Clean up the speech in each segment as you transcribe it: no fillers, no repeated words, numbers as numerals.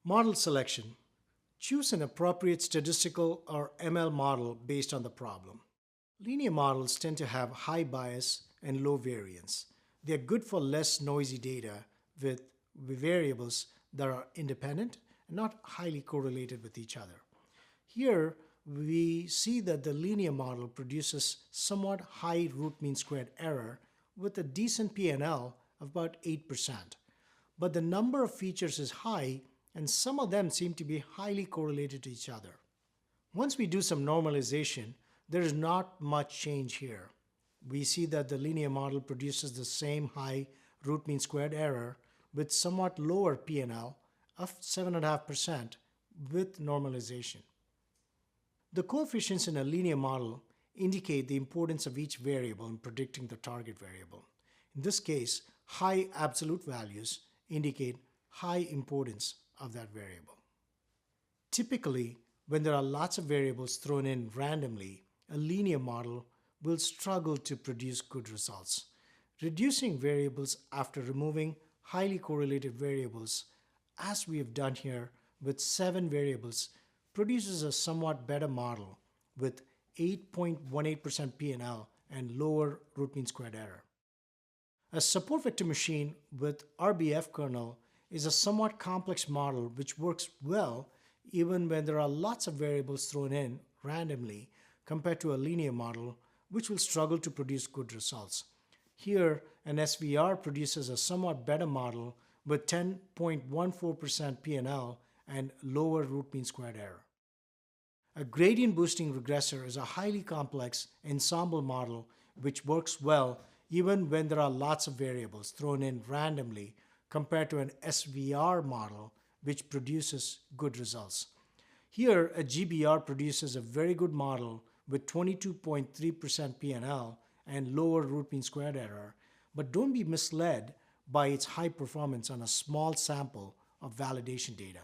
Model selection. Choose an appropriate statistical or ML model based on the problem. Linear models tend to have high bias and low variance. They are good for less noisy data with variables that are independent and not highly correlated with each other. Here, we see that the linear model produces somewhat high root mean squared error with a decent PNL of about 8%. But the number of features is high, and some of them seem to be highly correlated to each other. Once we do some normalization, there is not much change here. We see that the linear model produces the same high root mean squared error with somewhat lower PNL of 7.5% with normalization. The coefficients in a linear model indicate the importance of each variable in predicting the target variable. In this case, high absolute values indicate high importance of that variable. Typically, when there are lots of variables thrown in randomly, a linear model will struggle to produce good results. Reducing variables after removing highly correlated variables, as we have done here with 7 variables, produces a somewhat better model with 8.18% PNL and lower root mean squared error. A support vector machine with RBF kernel is a somewhat complex model which works well even when there are lots of variables thrown in randomly compared to a linear model which will struggle to produce good results. Here, an SVR produces a somewhat better model with 10.14% PNL and lower root mean squared error. A gradient boosting regressor is a highly complex ensemble model which works well even when there are lots of variables thrown in randomly compared to an SVR model which produces good results. Here, a GBR produces a very good model with 22.3% PNL and lower root mean squared error, but don't be misled by its high performance on a small sample of validation data.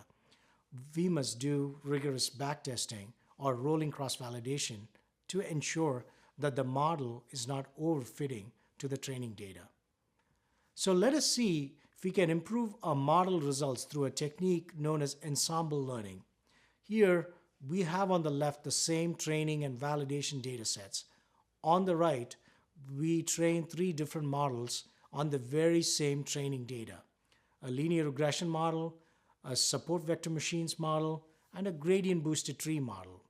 We must do rigorous backtesting or rolling cross-validation to ensure that the model is not overfitting to the training data. So let us see if we can improve our model results through a technique known as ensemble learning. Here, we have on the left the same training and validation data sets. On the right, we train 3 different models on the very same training data: a linear regression model, a support vector machines model, and a gradient boosted tree model.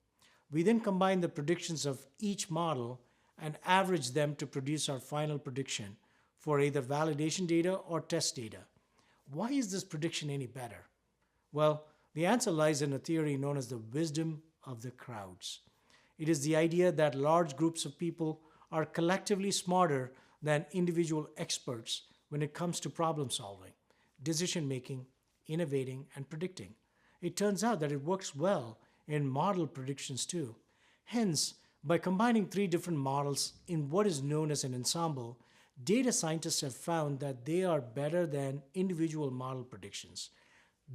We then combine the predictions of each model and average them to produce our final prediction for either validation data or test data. Why is this prediction any better? Well, the answer lies in a theory known as the wisdom of the crowds. It is the idea that large groups of people are collectively smarter than individual experts when it comes to problem solving, decision making, innovating, and predicting. It turns out that it works well in model predictions too. Hence, by combining 3 different models in what is known as an ensemble, data scientists have found that they are better than individual model predictions.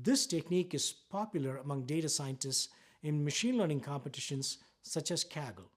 This technique is popular among data scientists in machine learning competitions such as Kaggle.